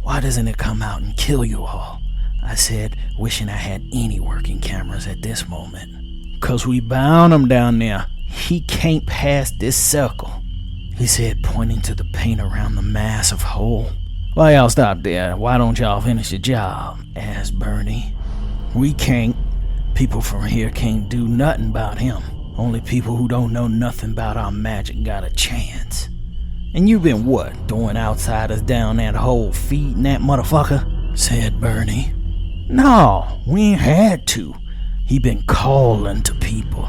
Why doesn't it come out and kill you all? I said, wishing I had any working cameras at this moment. 'Cause we bound him down there. He can't pass this circle, he said, pointing to the paint around the massive hole. Why y'all stop there? Why don't y'all finish the job? Asked Bernie. We can't. People from here can't do nothing about him. Only people who don't know nothing about our magic got a chance. And you been what, throwing outsiders down that hole, feeding that motherfucker? Said Bernie. No, we ain't had to. He been calling to people.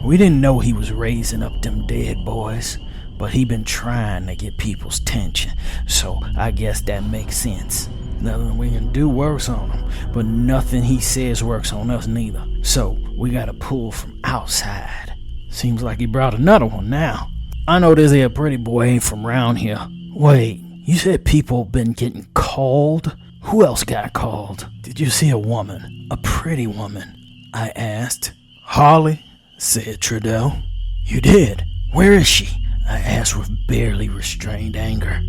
We didn't know he was raising up them dead boys, but he been trying to get people's attention, so I guess that makes sense. Nothing we can do works on him, but nothing he says works on us neither. So we gotta pull from outside. Seems like he brought another one now. I know this here pretty boy ain't from round here. Wait, you said people been getting called? Who else got called? Did you see a woman? A pretty woman? I asked. Harley, said Trudeau. You did? Where is she? I asked with barely restrained anger.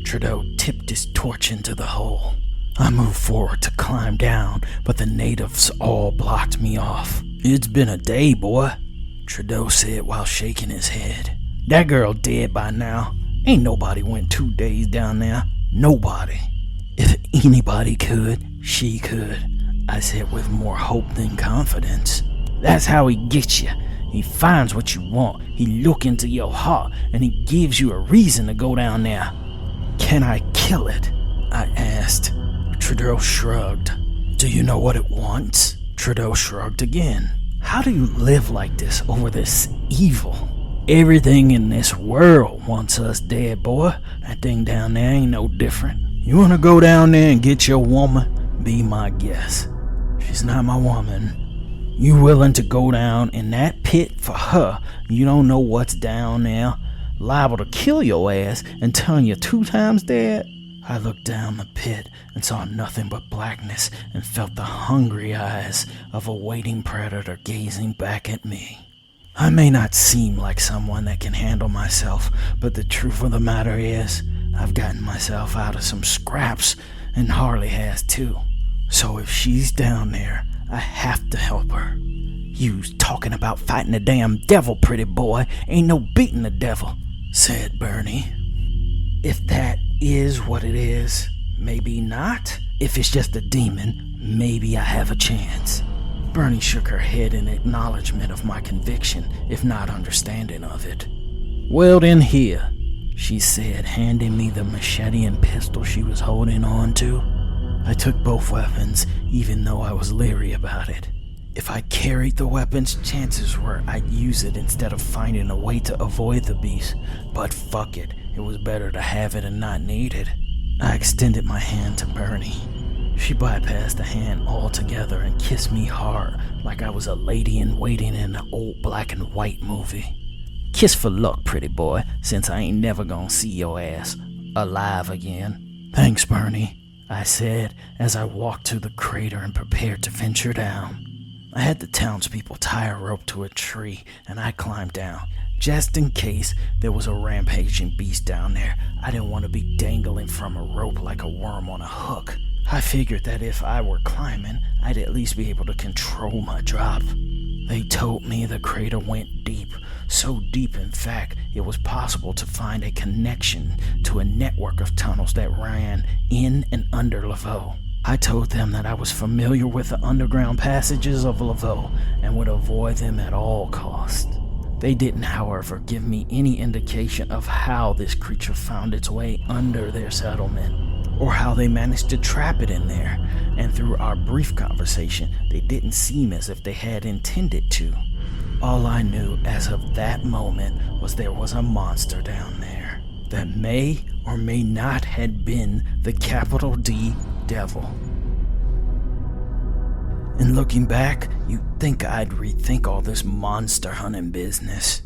Trudeau tipped his torch into the hole. I moved forward to climb down, but the natives all blocked me off. It's been a day, boy, Trudeau said while shaking his head. That girl dead by now. Ain't nobody went 2 days down there. Nobody. If anybody could, she could, I said with more hope than confidence. That's how he gets you. He finds what you want. He look into your heart, and he gives you a reason to go down there. Can I kill it? I asked. Trudeau shrugged. Do you know what it wants? Trudeau shrugged again. How do you live like this over this evil? Everything in this world wants us dead, boy. That thing down there ain't no different. You wanna go down there and get your woman? Be my guest. She's not my woman. You willing to go down in that pit for her? You don't know what's down there. Liable to kill your ass and turn you 2 times dead. I looked down the pit and saw nothing but blackness and felt the hungry eyes of a waiting predator gazing back at me. I may not seem like someone that can handle myself, but the truth of the matter is, I've gotten myself out of some scraps, and Harley has too. So if she's down there, I have to help her. You's talking about fighting the damn devil, pretty boy. Ain't no beating the devil, said Bernie. If that is what it is, maybe not. If it's just a demon, maybe I have a chance. Bernie shook her head in acknowledgement of my conviction, if not understanding of it. Well then here, she said, handing me the machete and pistol she was holding on to. I took both weapons, even though I was leery about it. If I carried the weapons, chances were I'd use it instead of finding a way to avoid the beast. But fuck it, it was better to have it and not need it. I extended my hand to Bernie. She bypassed the hand altogether and kissed me hard like I was a lady in waiting in an old black and white movie. Kiss for luck, pretty boy, since I ain't never gonna see your ass alive again. Thanks, Bernie, I said as I walked to the crater and prepared to venture down. I had the townspeople tie a rope to a tree and I climbed down, just in case there was a rampaging beast down there. I didn't want to be dangling from a rope like a worm on a hook. I figured that if I were climbing, I'd at least be able to control my drop. They told me the crater went deep, so deep in fact it was possible to find a connection to a network of tunnels that ran in and under Laveau. I told them that I was familiar with the underground passages of Laveau and would avoid them at all costs. They didn't, however, give me any indication of how this creature found its way under their settlement, or how they managed to trap it in there, and through our brief conversation, they didn't seem as if they had intended to. All I knew as of that moment was there was a monster down there that may or may not had been the capital D devil. And looking back, you'd think I'd rethink all this monster hunting business.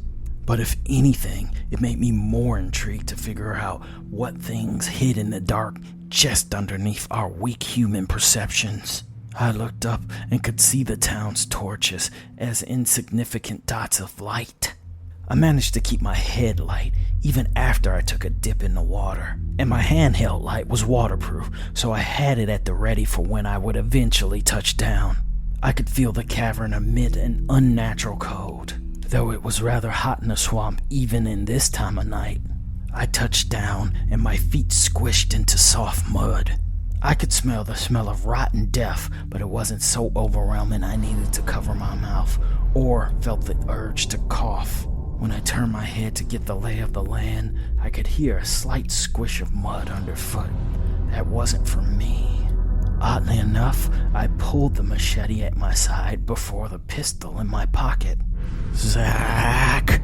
But if anything, it made me more intrigued to figure out what things hid in the dark just underneath our weak human perceptions. I looked up and could see the town's torches as insignificant dots of light. I managed to keep my head light even after I took a dip in the water, and my handheld light was waterproof, so I had it at the ready for when I would eventually touch down. I could feel the cavern emit an unnatural cold, though it was rather hot in the swamp even in this time of night. I touched down and my feet squished into soft mud. I could smell the smell of rotten death, but it wasn't so overwhelming I needed to cover my mouth or felt the urge to cough. When I turned my head to get the lay of the land, I could hear a slight squish of mud underfoot. That wasn't for me. Oddly enough, I pulled the machete at my side before the pistol in my pocket. "Zach!"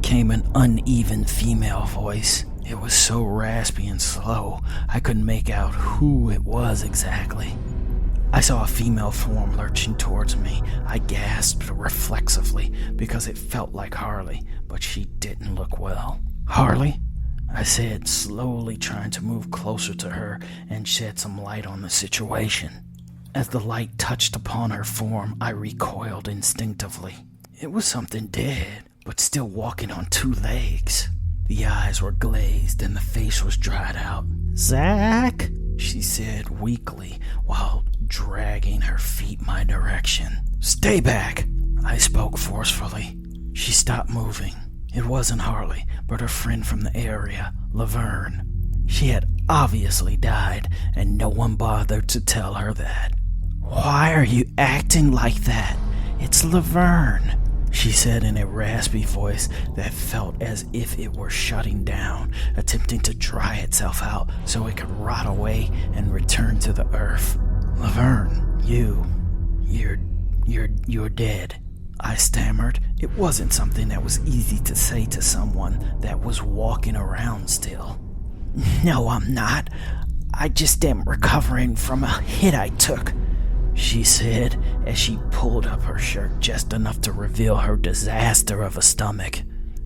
came an uneven female voice. It was so raspy and slow, I couldn't make out who it was exactly. I saw a female form lurching towards me. I gasped reflexively because it felt like Harley, but she didn't look well. "Harley?" I said, slowly trying to move closer to her and shed some light on the situation. As the light touched upon her form, I recoiled instinctively. It was something dead, but still walking on two legs. The eyes were glazed and the face was dried out. "Zach?" she said weakly while dragging her feet my direction. "Stay back!" I spoke forcefully. She stopped moving. It wasn't Harley, but her friend from the area, Laverne. She had obviously died, and no one bothered to tell her that. "Why are you acting like that? It's Laverne," she said in a raspy voice that felt as if it were shutting down, attempting to dry itself out so it could rot away and return to the earth. "Laverne, you're dead," I stammered. It wasn't something that was easy to say to someone that was walking around still. "No, I'm not. I just am recovering from a hit I took," she said as she pulled up her shirt just enough to reveal her disaster of a stomach.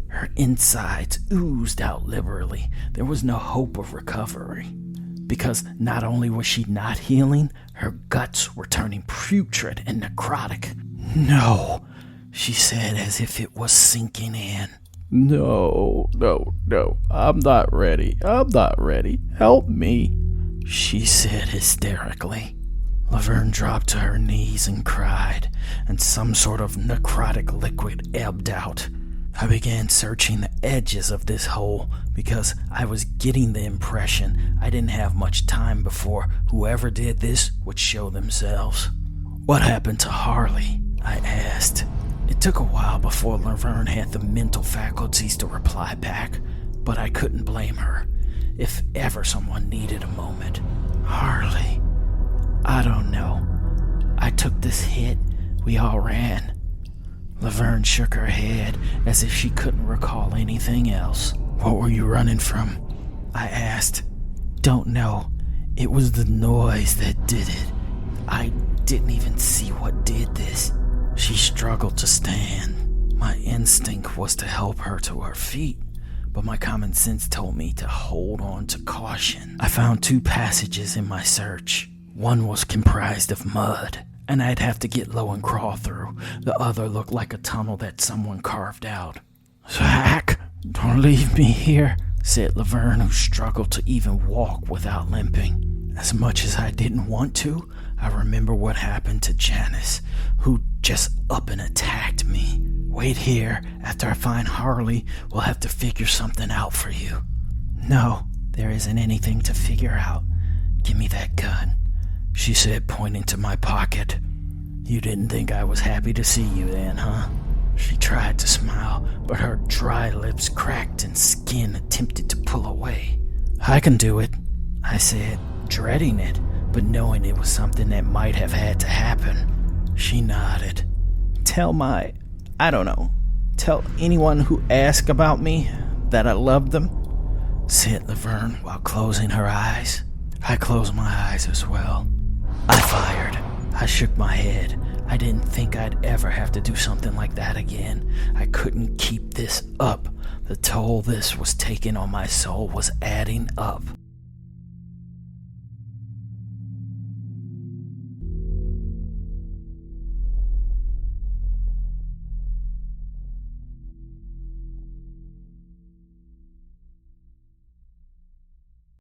Her insides oozed out liberally. There was no hope of recovery, because not only was she not healing, her guts were turning putrid and necrotic. "No," she said as if it was sinking in. No, I'm not ready. Help me," she said hysterically. Laverne dropped to her knees and cried, and some sort of necrotic liquid ebbed out. I began searching the edges of this hole because I was getting the impression I didn't have much time before whoever did this would show themselves. "What happened to Harley?" I asked. It took a while before Laverne had the mental faculties to reply back, but I couldn't blame her. If ever someone needed a moment. "Harley? I don't know. I took this hit. We all ran." Laverne shook her head as if she couldn't recall anything else. "What were you running from?" I asked. "Don't know. It was the noise that did it. I didn't even see what did this." She struggled to stand. My instinct was to help her to her feet, but my common sense told me to hold on to caution. I found two passages in my search. One was comprised of mud, and I'd have to get low and crawl through. The other looked like a tunnel that someone carved out. "Zach, don't leave me here," said Laverne, who struggled to even walk without limping. As much as I didn't want to, I remember what happened to Janice, who just up and attacked me. "Wait here. After I find Harley, we'll have to figure something out for you." "No, there isn't anything to figure out. Give me that gun," she said, pointing to my pocket. "You didn't think I was happy to see you then, huh?" She tried to smile, but her dry lips cracked and skin attempted to pull away. "I can do it," I said, dreading it, but knowing it was something that might have had to happen. She nodded. Tell anyone who asks about me that I love them," said Laverne while closing her eyes. I closed my eyes as well. I fired. I shook my head. I didn't think I'd ever have to do something like that again. I couldn't keep this up. The toll this was taking on my soul was adding up.